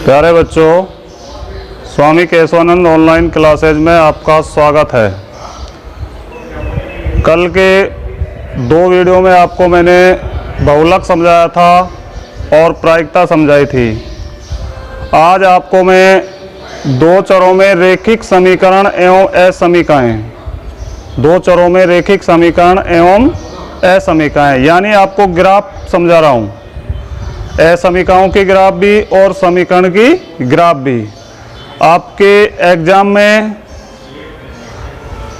प्यारे बच्चों, स्वामी Keshavananda online classes में आपका स्वागत है। कल के दो वीडियो में आपको मैंने बहुलक समझाया था और प्रायिकता समझाई थी। आज आपको मैं दो चरों में रेखिक समीकरण एवं असमीकाएं, दो चरों में रेखिक समीकरण एवं असमीकाएं यानी आपको ग्राफ समझा रहा हूँ। असमीकाओं की ग्राफ भी और समीकरण की ग्राफ भी। आपके एग्जाम में,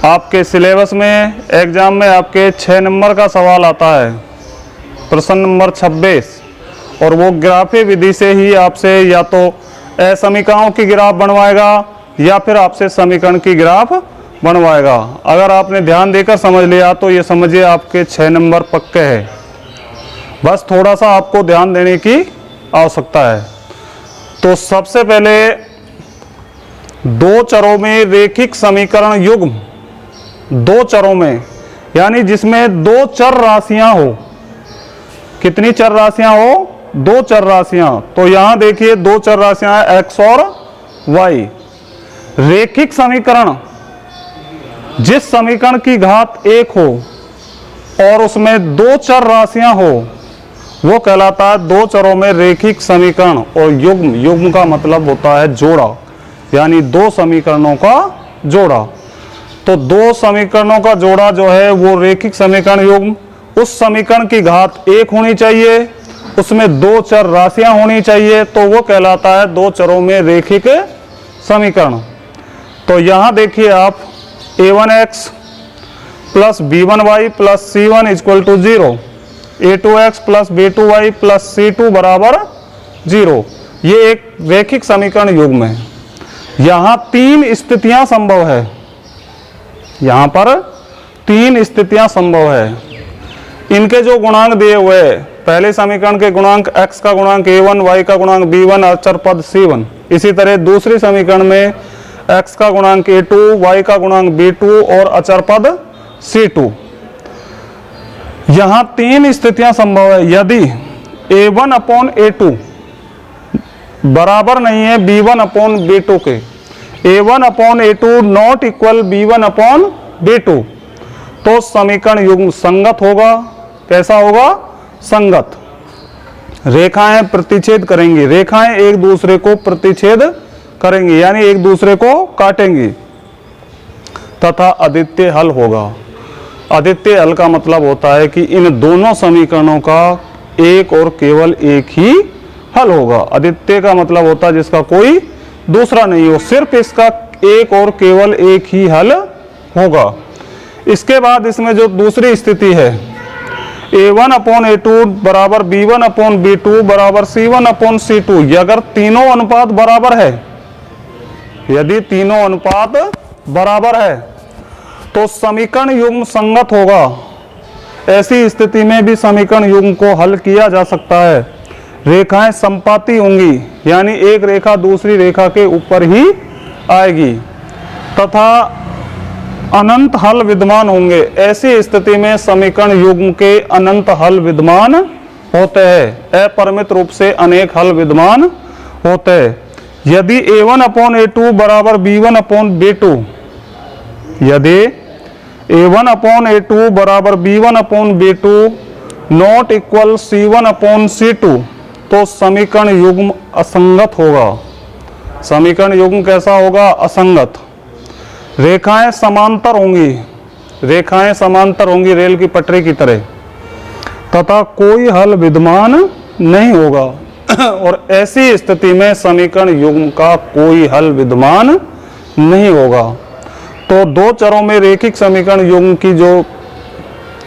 आपके सिलेबस में, एग्जाम में आपके 6 नंबर का सवाल आता है, प्रश्न नंबर 26, और वो ग्राफी विधि से ही आपसे या तो असमीकाओं की ग्राफ बनवाएगा या फिर आपसे समीकरण की ग्राफ बनवाएगा। अगर आपने ध्यान देकर समझ लिया तो ये समझिए आपके 6 नंबर पक्के हैं। बस थोड़ा सा आपको ध्यान देने की आवश्यकता है। तो सबसे पहले दो चरों में रेखिक समीकरण युग्म, दो चरों में यानी जिसमें दो चर राशियां हो। कितनी चर राशियां हो? दो चर राशियां। तो यहां देखिए दो चर राशियां x और y। रेखिक समीकरण, जिस समीकरण की घात 1 हो और उसमें दो चर राशियां हो वो कहलाता है दो चरों में रेखिक समीकरण। और युग्म, युग्म का मतलब होता है जोड़ा, यानी दो समीकरणों का जोड़ा। तो दो समीकरणों का जोड़ा जो है वो रेखिक समीकरण युग्म। उस समीकरण की घात 1 होनी चाहिए, उसमें दो चर राशियां होनी चाहिए, तो वो कहलाता है दो चरों में रेखिक समीकरण। तो यहां देखिए आप a1x plus b1y plus c1 equal to 0, a2x plus b2y plus c2 बराबर 0। ये एक रेखिक समीकरण युग्म है। यहां तीन स्थितियां संभव है, यहां पर तीन स्थितियां संभव है। इनके जो गुणांक दिए हुए हैं, पहले समीकरण के गुणांक x का गुणांक a1, y का गुणांक b1, अचर पद c1। इसी तरह दूसरी समीकरण में x का गुणांक a2, y का गुणांक b2 और अचर पद c2। यहां तीन स्थितियां संभव है। यदि a1 अपॉन a2 बराबर नहीं है b1 अपॉन b2 के, a1 upon a2 not equal b1 upon b2, तो समीकरण युग्म संगत होगा। कैसा होगा? संगत। रेखाएं प्रतिच्छेद करेंगी, रेखाएं एक दूसरे को प्रतिच्छेद करेंगी यानी एक दूसरे को काटेंगी, तथा अद्वितीय हल होगा। अद्वितीय हल का मतलब होता है कि इन दोनों समीकरणों का एक और केवल एक ही हल होगा। अद्वितीय का मतलब होता है जिसका कोई दूसरा नहीं हो, सिर्फ इसका एक और केवल एक ही हल होगा। इसके बाद इसमें जो दूसरी स्थिति है, a1 अपॉन a2 बराबर b1 अपॉन b2 बराबर c1 अपॉन c2, ये अगर तीनों अनुपात बराबर है, यदि तीनों अनुपात बराबर है तो समीकरण युग्म संगत होगा। ऐसी स्थिति में भी समीकरण युग्म को हल किया जा सकता है। रेखाएं संपाती होंगी यानी एक रेखा दूसरी रेखा के ऊपर ही आएगी, तथा अनंत हल विद्यमान होंगे। ऐसी स्थिति में समीकरण युग्म के अनंत हल विद्यमान होते हैं, अपरिमित रूप से अनेक हल विद्यमान होते हैं। यदि a1 अपॉन a2 बराबर b1 अपॉन b2, यदि a1 अपॉन a2 बराबर b1 upon b2 not equal c1 upon c2, तो समीकरण युग्म असंगत होगा। समीकरण युग्म कैसा होगा? असंगत। रेखाएं समांतर होंगी, रेखाएं समांतर होंगी रेल की पटरी की तरह, तथा कोई हल विद्यमान नहीं होगा। और ऐसी स्थिति में समीकरण युग्म का कोई हल विद्यमान नहीं होगा। तो दो चरों में रेखिक समीकरण युग्म की जो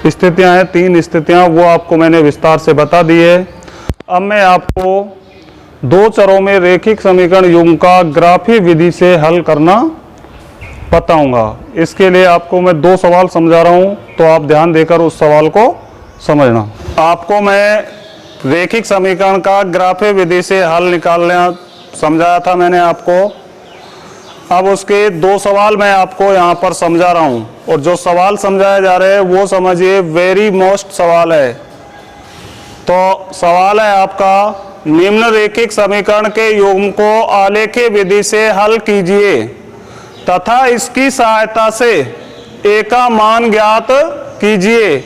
स्थितियां हैं, तीन स्थितियां, वो आपको मैंने विस्तार से बता दी है। अब मैं आपको दो चरों में रेखिक समीकरण युग्म का ग्राफी विधि से हल करना बताऊंगा। इसके लिए आपको मैं दो सवाल समझा रहा हूं, तो आप ध्यान देकर उस सवाल को समझना। आपको मैं रेखिक समीकरण का ग्राफी विधि से हल निकालना समझाया था मैंने आपको। अब उसके दो सवाल मैं आपको यहाँ पर समझा रहा हूँ, और जो सवाल समझाए जा रहे हैं वो समझिए वेरी मोस्ट सवाल है। तो सवाल है आपका, निम्नलिखित समीकरण के युग्म को आलेखीय विधि से हल कीजिए तथा इसकी सहायता से a का मान ज्ञात कीजिए,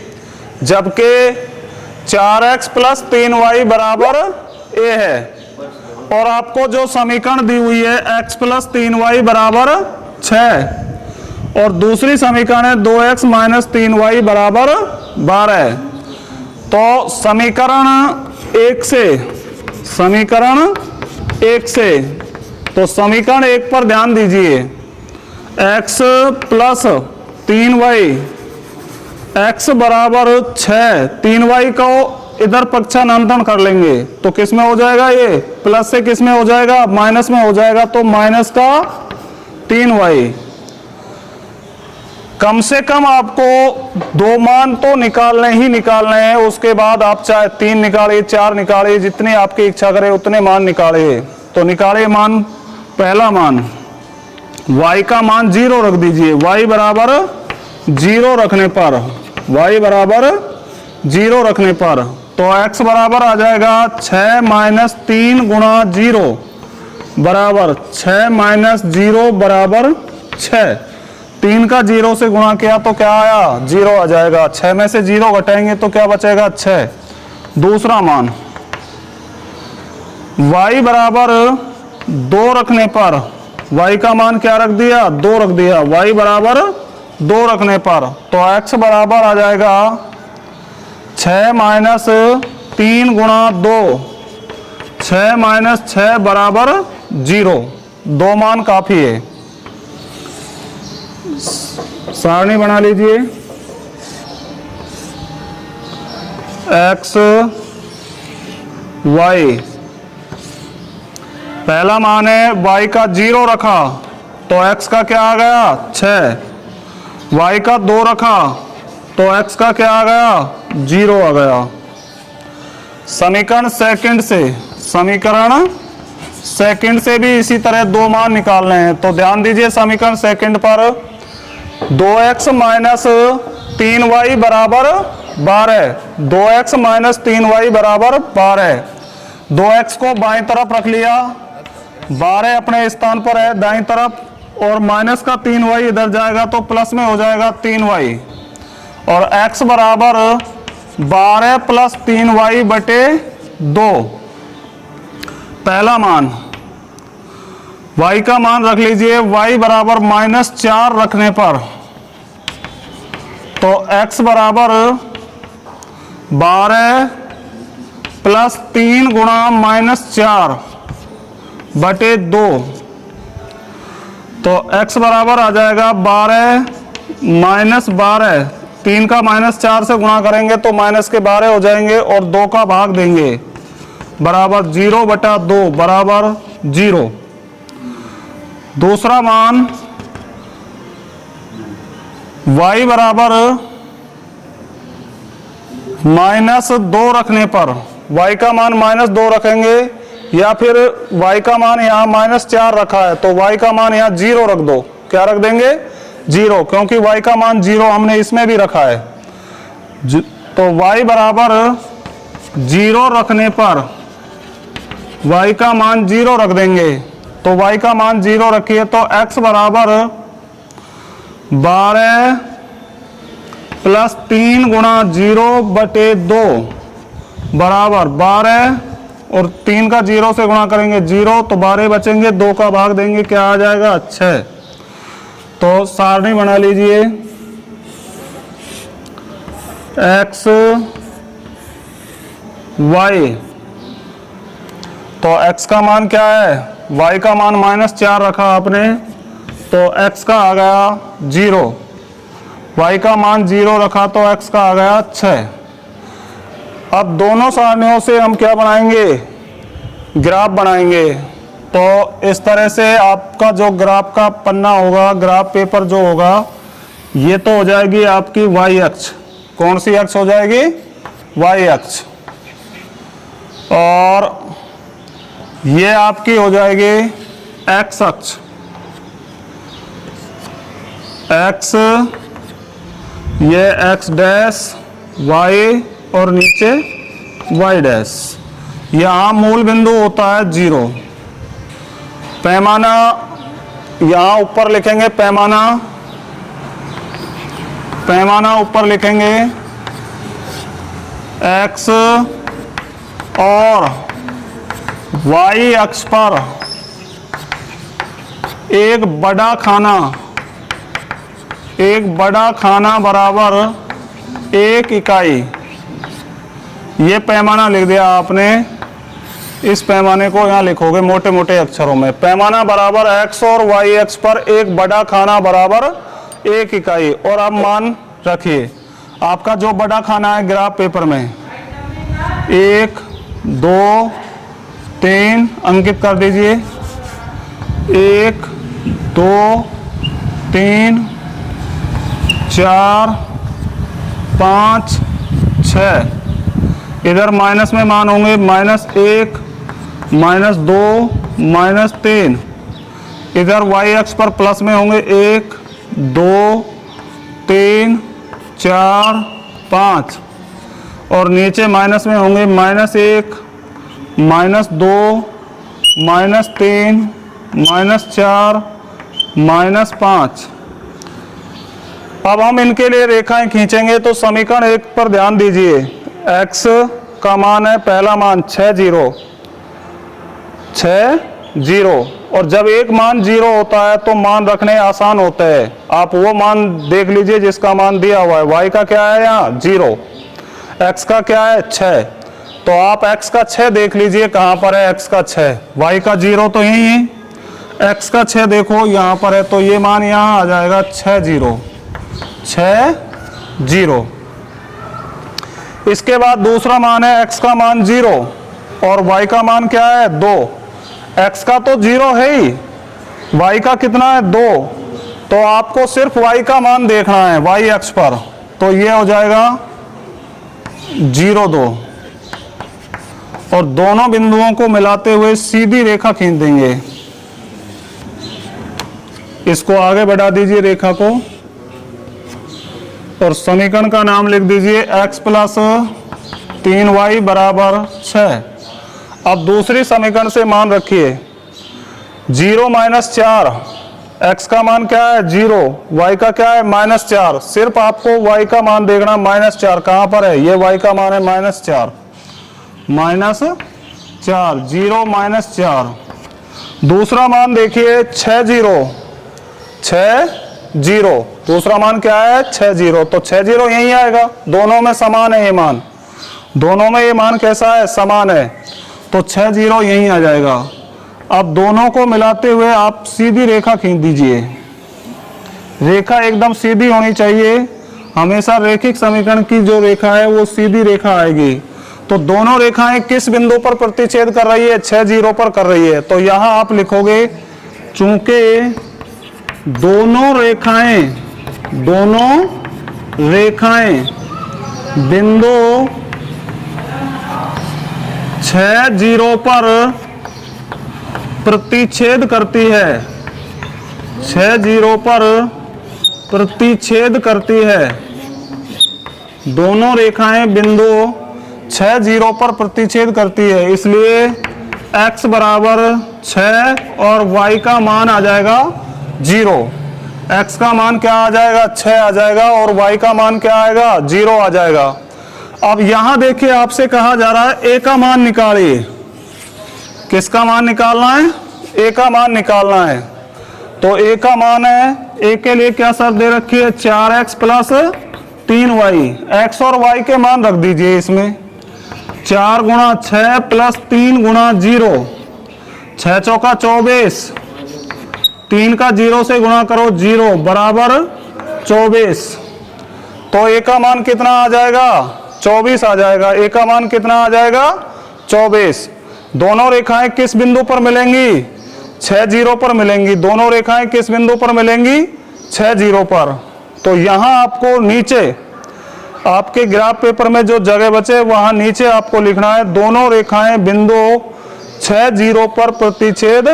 जबकि 4x + 3y बराबर a है और आपको जो समीकरण दी हुई है x + 3y बराबर 6 और दूसरी समीकरण है 2x - 3y बराबर 12। तो समीकरण 1 पर ध्यान दीजिए। x + 3y, x बराबर 6, 3y को इधर पक्षांतरण कर लेंगे तो किस में हो जाएगा, ये प्लस से किस में हो जाएगा, माइनस में हो जाएगा, तो माइनस का 3y। कम से कम आपको 2 मान तो निकालने हैं, उसके बाद आप चाहे 3 निकालिए, 4 निकालिए, जितनी आपकी इच्छा करे उतने मान निकालिए। तो निकालिए मान, पहला मान y का मान 0 रख दीजिए, y बराबर 0 रखने पर, y बराबर 0 रखने पर तो x बराबर आ जाएगा 6 - 3 × 0 बराबर 6 - 0 बराबर 6। 3 का 0 से गुणा किया तो क्या आया, 0 आ जाएगा। 6 में से 0 घटाएंगे तो क्या बचेगा, 6। दूसरा मान y बराबर 2 रखने पर, y का मान क्या रख दिया, 2 रख दिया, y बराबर 2 रखने पर तो x बराबर आ जाएगा 6 - 3 × 2, 6 - 6 बराबर 0। 2 मान काफी है। सारणी बना लीजिए, x y, पहला मान है y का 0 रखा तो x का क्या आ गया, 6, y का 2 रखा तो x का क्या आ गया, 0 आ गया। समीकरण सेकंड से भी इसी तरह 2 मान निकालने हैं। तो ध्यान दीजिए समीकरण सेकंड पर 2x - 3y बराबर 12, 2x - 3y बराबर 12। 2x को बाईं तरफ रख लिया, 12 अपने स्थान पर है दाईं तरफ, और माइनस का 3y इधर जाएगा तो प्लस में हो जाएगा 3y, और x बराबर 12 + 3y बटे 2। पहला मान y का मान रख लीजिए, y बराबर -4 रखने पर तो x बराबर 12 + 3 × -4 बटे 2। तो x बराबर आ जाएगा 12 - 12, 3 का -4 से गुणा करेंगे तो माइनस के 12 हो जाएंगे और 2 का भाग देंगे बराबर 0 बटा 2 बराबर 0। दूसरा मान y बराबर -2 रखने पर, y का मान -2 रखेंगे, या फिर y का मान यहाँ -4 रखा है तो y का मान यहाँ 0 रख दो। क्या रख देंगे, 0, क्योंकि y का मान 0 हमने इसमें भी रखा है। तो y बराबर 0 रखने पर y का मान 0 रख देंगे, तो y का मान 0 रखिए तो x बराबर 12 + 3 × 0 बटे 2 बराबर 12, और 3 का 0 से गुणा करेंगे 0 तो 12 बचेंगे, 2 का भाग देंगे क्या आ जाएगा, 6। तो सारणी बना लीजिए, x y, तो x का मान क्या है, y का मान -4 रखा आपने तो x का आ गया 0, y का मान 0 रखा तो x का आ गया 6। अब दोनों सारणियों से हम क्या बनाएंगे, ग्राफ बनाएंगे। तो इस तरह से आपका जो ग्राफ का पन्ना होगा, ग्राफ पेपर जो होगा, ये तो हो जाएगी आपकी y अक्ष। कौन सी अक्ष हो जाएगी, y अक्ष, और ये आपकी हो जाएगी x अक्ष, x, ये x डैश, y और नीचे y डैश। यहाँ मूल बिंदु होता है 0। पैमाना यहाँ ऊपर लिखेंगे, पैमाना ऊपर लिखेंगे x और y अक्ष पर एक बड़ा खाना बराबर 1 इकाई। ये पैमाना लिख दिया आपने। इस पैमाने को यहाँ लिखोगे मोटे मोटे अक्षरों में। पैमाना बराबर x और y अक्ष पर एक बड़ा खाना बराबर 1 इकाई। और अब मान रखिए आपका जो बड़ा खाना है ग्राफ पेपर में 1 2 3 अंकित कर दीजिए। 1 2 3 4 5 6। इधर माइनस में मान होंगे -1 -2 -3। इधर y अक्ष पर प्लस में होंगे 1 2 3 4 5। और नीचे माइनस में होंगे -1 -2 -3 -4 -5। अब हम इनके लिए रेखाएं खींचेंगे। तो समीकरण 1 पर ध्यान दीजिए। x का मान है, पहला मान 6 0। और जब एक मान 0 होता है तो मान रखने आसान होते हैं। आप वो मान देख लीजिए जिसका मान दिया हुआ है। y का क्या है यहाँ 0, x का क्या है 6। तो आप x का 6 देख लीजिए कहाँ पर है x का 6। y का 0 तो यही है, x का 6 देखो यहाँ पर है। तो ये मान यहाँ आ जाएगा 6 0। इसके बाद दूसरा मान है x का मान 0 और y का मान क्या है 2। x का तो 0 है ही, y का कितना है 2। तो आपको सिर्फ y का मान देखना है y अक्ष पर। तो ये हो जाएगा 0 2। और दोनों बिंदुओं को मिलाते हुए सीधी रेखा खींच देंगे। इसको आगे बढ़ा दीजिए रेखा को और समीकरण का नाम लिख दीजिए x + 3y = 6। अब दूसरी समीकरण से मान रखिए 0 - 4। x का मान क्या है 0, y का क्या है -4। सिर्फ आपको y का मान देखना -4 कहाँ पर है। ये y का मान है -4 0 -4। दूसरा मान देखिए 6 0। दूसरा मान क्या है 6 0। तो 6 0 यही आएगा, दोनों में समान है ये मान। दोनों में ये मान कैसा है समान है। तो 6 0 यही आ जाएगा। अब दोनों को मिलाते हुए आप सीधी रेखा खींच दीजिए। रेखा एकदम सीधी होनी चाहिए। हमेशा रैखिक समीकरण की जो रेखा है वो सीधी रेखा आएगी। तो दोनों रेखाएं किस बिंदु पर प्रतिच्छेद कर रही है 6 0 पर कर रही है। तो यहां आप लिखोगे चूंकि दोनों रेखाएं बिंदु 6 0 पर प्रतिच्छेद करती है। 6 0 पर प्रतिच्छेद करती है। दोनों रेखाएं बिंदु 6 0 पर प्रतिच्छेद करती है। इसलिए x = 6 और y का मान आ जाएगा 0। x का मान क्या आ जाएगा 6 आ जाएगा और y का मान क्या आएगा 0 आ जाएगा। अब यहां देखिए आपसे कहा जा रहा है a का मान निकालिए। किसका मान निकालना है a का मान निकालना है। तो a का मान है, a के लिए क्या शर्त दे रखी है 4x + 3y। x और y के मान रख दीजिए इसमें। 4 × 6 + 3 × 0 6 चौका 24। 3 का 0 से गुणा करो 0 = 24। तो a का मान कितना आ जाएगा 24 आ जाएगा। a का मान कितना आ जाएगा 24। दोनों रेखाएं किस बिंदु पर मिलेंगी 6 0 पर मिलेंगी। दोनों रेखाएं किस बिंदु पर मिलेंगी 6 0 पर। तो यहां आपको नीचे आपके ग्राफ पेपर में जो जगह बचे वहां नीचे आपको लिखना है दोनों रेखाएं बिंदु 6 0 पर प्रतिच्छेद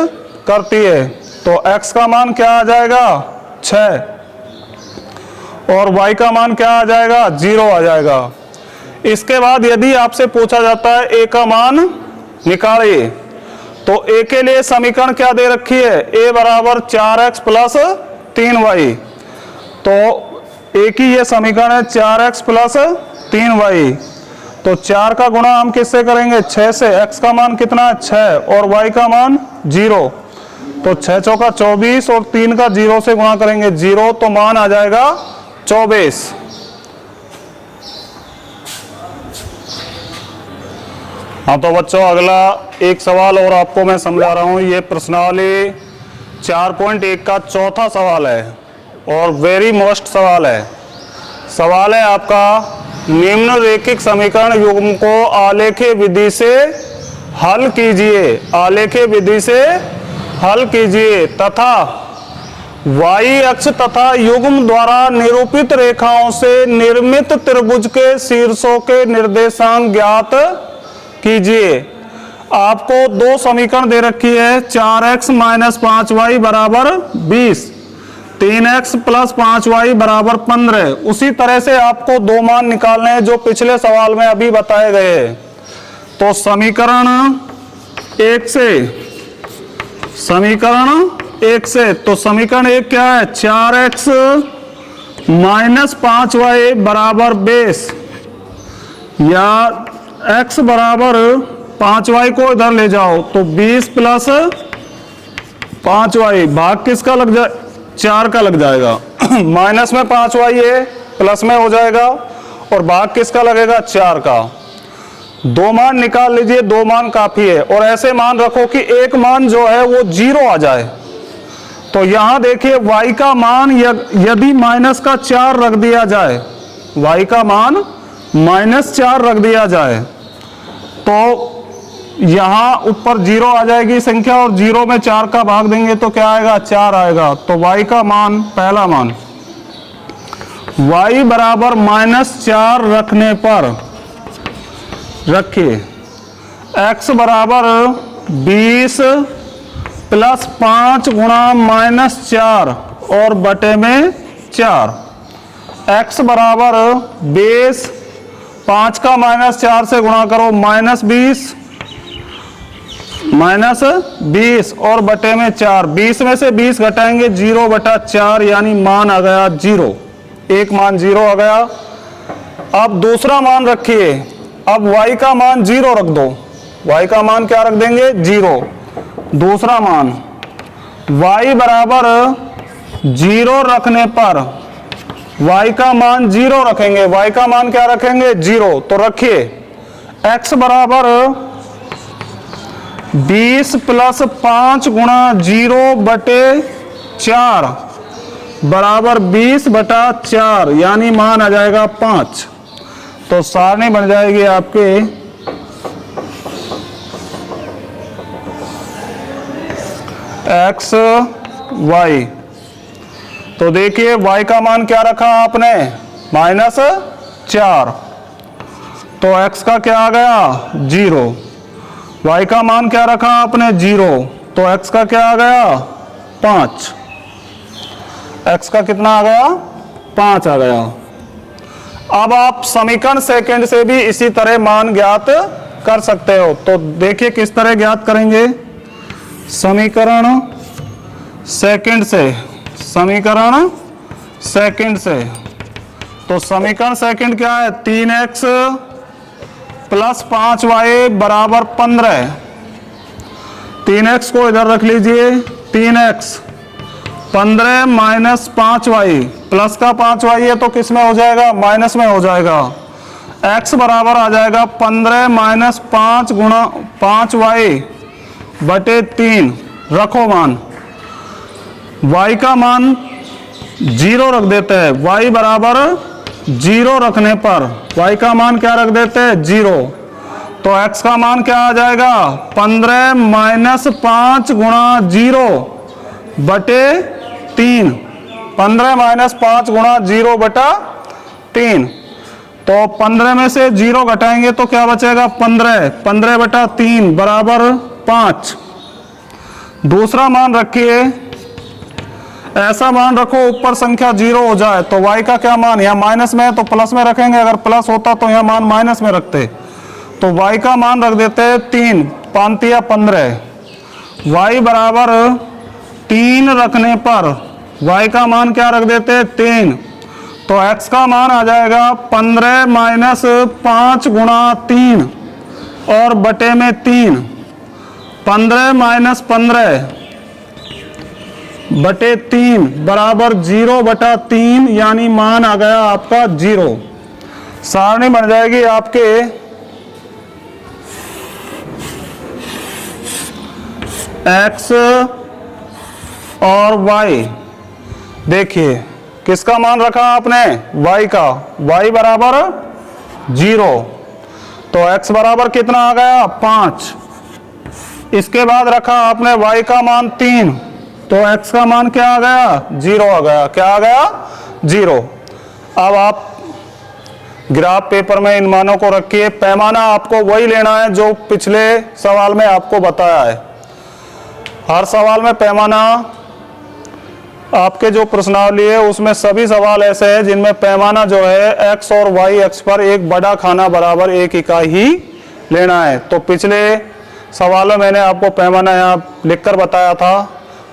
करती है। तो x का मान क्या आ जाएगा 6 और y का मान क्या आ जाएगा 0 आ जाएगा। इसके बाद यदि आपसे पूछा जाता है a का मान निकालिए। तो a के लिए समीकरण क्या दे रखी है, a बराबर 4x प्लस 3y। तो a की ये समीकरण है 4x प्लस 3y। तो 4 का गुणा हम किससे करेंगे, 6 से। x का मान कितना है, 6, और y का मान 0। तो 6 चौका 24 और 3 का 0 से गुणा करेंगे 0, तो मान आ जाएगा 24। हाँ तो बच्चों अगला एक सवाल और आपको मैं समझा रहा हूँ। ये प्रश्नावली 4.1 का चौथा सवाल है और वेरी मोस्ट सवाल है। सवाल है आपका, निम्नलिखित समीकरण युग्म को आलेखीय विधि से हल कीजिए। आलेखीय विधि से हल कीजिए तथा y अक्ष तथा युग्म द्वारा निरूपित रेखाओं से निर्मित त्रिभुज के शीर्षों के निर्देशांक ज्ञात कीजिए। आपको दो समीकरण दे रखी है, 4x माइनस 5y बराबर 20, 3x प्लस 5y बराबर 15। उसी तरह से आपको दो मान निकालने हैं जो पिछले सवाल में अभी बताए गए हैं। तो समीकरण 1 से, तो समीकरण 1 क्या है, 4x माइनस 5y बराबर 20, या x बराबर 5y को इधर ले जाओ तो 20 प्लस 5y, भाग किसका लग जाए, 4 का लग जाएगा। माइनस में 5y है, प्लस में हो जाएगा, और भाग किसका लगेगा, 4 का। दो मान निकाल लीजिए, दो मान काफी है। और ऐसे मान रखो कि एक मान जो है वो 0 आ जाए। तो यहां देखिए y का मान यदि माइनस का 4 रख दिया जाए, y का मान -4 रख दिया जाए, तो यहां ऊपर 0 आ जाएगी संख्या, और 0 में 4 का भाग देंगे तो क्या आएगा, 4 आएगा। तो y का मान, पहला मान y बराबर -4 रखने पर रखिए x बराबर 20 प्लस 5 गुणा -4 और बटे में 4। x बराबर 20, 5 का -4 से गुणा करो -20 और बटे में 4। 20 में से 20 घटाएंगे 0/4, यानी मान आ गया 0। एक मान 0 आ गया। अब दूसरा मान रखिए। अब y का मान 0 रख दो, y का मान क्या रख देंगे, 0। दूसरा मान y बराबर 0 रखने पर y का मान 0 रखेंगे, y का मान क्या रखेंगे, 0। तो रखिए x बराबर 20 प्लस 5 गुणा 0/4 बराबर 20/4, यानी मान आ जाएगा 5। तो सारणी बन जाएगी आपके x y। तो देखिए y का मान क्या रखा आपने, -4, तो x का क्या आ गया, 0। y का मान क्या रखा आपने, 0, तो x का क्या आ गया, 5। x का कितना आ गया, 5 आ गया। अब आप समीकरण सेकंड से भी इसी तरह मान ज्ञात कर सकते हो। तो देखिए किस तरह ज्ञात करेंगे। समीकरण सेकंड से, तो समीकरण सेकंड क्या है, 3x प्लस 5y बराबर 15। 3x को इधर रख लीजिए, 3x 15 माइनस 5y, प्लस का 5y है तो किस में हो जाएगा, माइनस में हो जाएगा। x बराबर आ जाएगा 15 माइनस 5 गुणा 5y बटे 3। रखो मान, y का मान 0 रख देते हैं। y बराबर 0 रखने पर y का मान क्या रख देते हैं, 0। तो x का मान क्या आ जाएगा, 15 माइनस 5 गुणा 0 बटे 3। 15 माइनस 5 गुणा 0/3। तो 15 में से 0 घटाएंगे तो क्या बचेगा, 15/3 बराबर 5। दूसरा मान रखिए, ऐसा मान रखो ऊपर संख्या 0 हो जाए। तो y का क्या मान, यहाँ माइनस में है तो प्लस में रखेंगे, अगर प्लस होता तो यहाँ मान माइनस में रखते। तो y का मान रख देते हैं 3। 5 या 15, y बराबर 3 रखने पर y का मान क्या रख देते हैं 3, तो x का मान आ जाएगा 15 माइनस 5 गुणा 3 और बटे में 3, 15 माइनस 15 बटे 3 बराबर 0 बटा 3, यानी मान आ गया आपका 0। सारणी बन जाएगी आपके x और y। देखिए किसका मान रखा आपने y का, y बराबर 0, तो x बराबर कितना आ गया 5। इसके बाद रखा आपने y का मान 3, तो x का मान क्या आ गया 0 आ गया। क्या आ गया 0। अब आप ग्राफ पेपर में इन मानों को रखिए। पैमाना आपको वही लेना है जो पिछले सवाल में आपको बताया है। हर सवाल में पैमाना, आपके जो प्रश्नावली है उसमें सभी सवाल ऐसे हैं जिनमें पैमाना जो है x और y अक्ष पर एक बड़ा खाना बराबर 1 इकाई ही लेना है। तो पिछले सवालों में मैंने आपको पैमाना यहाँ लिखकर बताया था,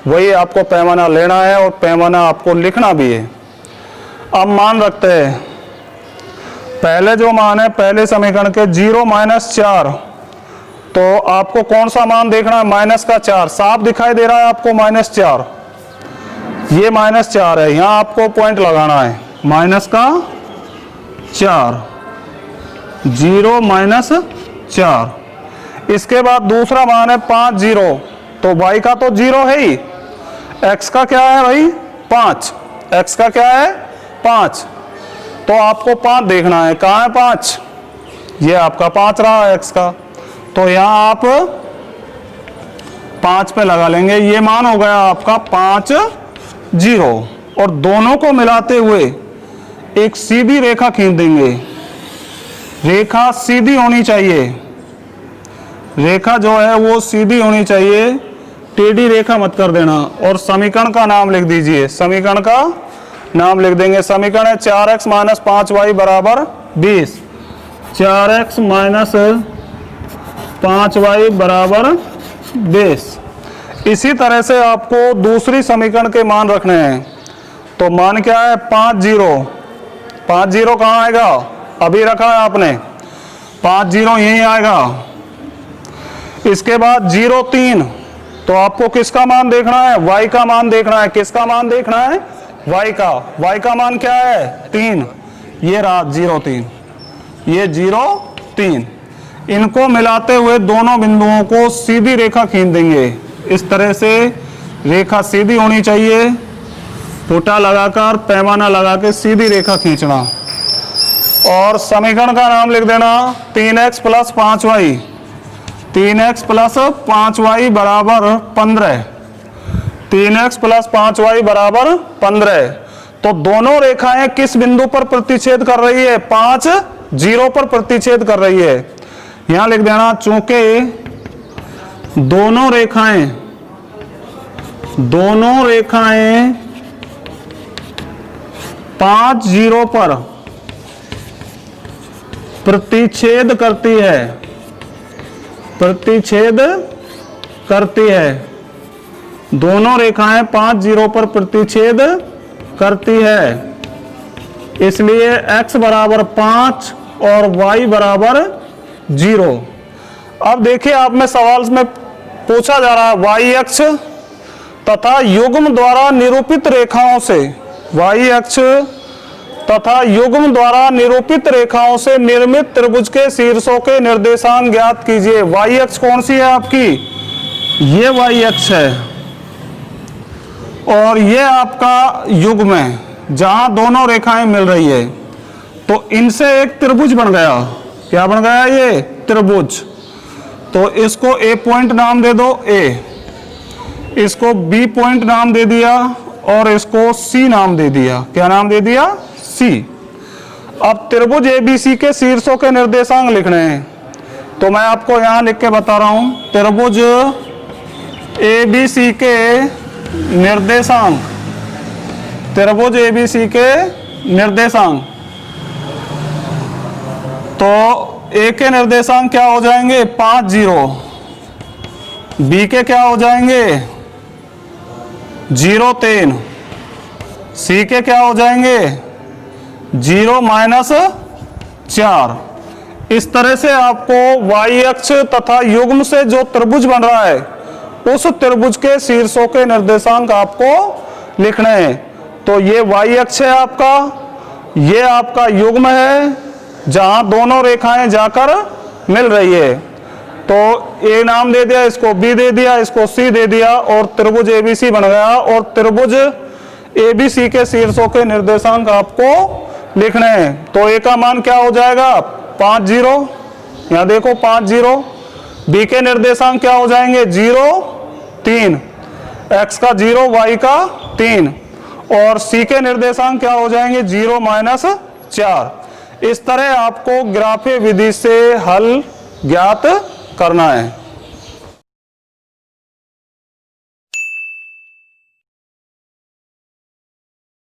वही आपको पैमाना लेना है और पैमाना आपको लिखना भी है। अब मान रखते हैं, पहले जो मान है पहले समीकरण के 0 माइनस 4, तो आपको कौन सा मान देखना है माइनस का 4, साफ दिखाई दे रहा है आपको माइनस 4, ये माइनस 4 है, यहाँ आपको पॉइंट लगाना है माइनस का 4, 0 माइनस 4। इसके बाद दूसरा मान है 5 0, तो y का तो 0 है ही, x का क्या है भाई 5, x का क्या है 5, तो आपको 5 देखना है। कहाँ है 5, ये आपका 5 रहा है x का, तो यहाँ आप 5 पे लगा लेंगे। ये मान हो गया आपका 5 0, और दोनों को मिलाते हुए एक सीधी रेखा खींच देंगे। रेखा सीधी होनी चाहिए, रेखा जो है वो सीधी होनी चाहिए, टेढ़ी रेखा मत कर देना। और समीकरण का नाम लिख दीजिए, समीकरण का नाम लिख देंगे। समीकरण है 4x माइनस 5y बराबर 20, 4x माइनस 5y बराबर 20। इसी तरह से आपको दूसरी समीकरण के मान रखने हैं। तो मान क्या है 5 0, 5 0 कहाँ आएगा, अभी रखा है आपने, 5 0 यहीं आएगा। इसके बाद 0 3, तो आपको किसका मान देखना है y का मान देखना है। किसका मान देखना है y का मान क्या है 3, ये रहा 0 3, ये 0 3। इनको मिलाते हुए दोनों बिंदुओं को सीधी रेखा खींच देंगे। इस तरह से रेखा सीधी होनी चाहिए, पुटा लगाकर पैमाना लगा के सीधी रेखा खींचना। और समीकरण का नाम लिख देना 3x plus 5y, 3x plus 5y बराबर 15, 3x प्लस 5y बराबर 15। तो दोनों रेखाएं किस बिंदु पर प्रतिच्छेद कर रही है, 5 0 पर प्रतिच्छेद कर रही है। यहां लिख देना, चूंकि दोनों रेखाएं 5 0 पर प्रतिच्छेद करती है, प्रतिच्छेद करती है, दोनों रेखाएं 5 0 पर प्रतिच्छेद करती है, इसलिए x बराबर 5 और y बराबर 0। अब देखिए आप में सवाल में पूछा जा रहा है y अक्ष तथा युग्म द्वारा निरूपित रेखाओं से, y अक्ष तथा युग्म द्वारा निरूपित रेखाओं से निर्मित त्रिभुज के शीर्षों के निर्देशांक ज्ञात कीजिए। y अक्ष कौन सी है आपकी, ये y अक्ष है, और ये आपका युग्म है जहां दोनों रेखाएं मिल रही है। तो इनसे एक त्रिभुज बन गया, क्या बन गया ये त्रिभुज। तो इसको A पॉइंट नाम दे दो A, इसको B पॉइंट नाम दे दिया और इसको C नाम दे दिया। क्या नाम दे दिया C। अब त्रिभुज ABC के शीर्षों के निर्देशांक लिखने हैं, तो मैं आपको यहां लिख के बता रहा हूं। त्रिभुज ABC के निर्देशांक, त्रिभुज ABC के निर्देशांक, तो A के निर्देशांक क्या हो जाएंगे 5 0, बी के क्या हो जाएंगे 0 3, सी के क्या हो जाएंगे 0 -4। इस तरह से आपको y अक्ष तथा युग्म से जो त्रिभुज बन रहा है उस त्रिभुज के शीर्षों के निर्देशांक आपको लिखने हैं। तो ये y अक्ष है आपका, ये आपका युग्म है जहां दोनों रेखाएं जाकर मिल रही है। तो ए नाम दे दिया, इसको बी दे दिया, इसको सी दे दिया और त्रिभुज एबीसी बन गया। और त्रिभुज एबीसी के शीर्षों के निर्देशांक आपको लिखने हैं। तो ए का मान क्या हो जाएगा 5 0, यहां देखो 5 0। बी के निर्देशांक क्या हो जाएंगे 0 3, एक्स का 0 वाई का 3 और सी के निर्देशांक क्या हो जाएंगे 0 -4। इस तरह आपको ग्राफीय विधि से हल ज्ञात करना है।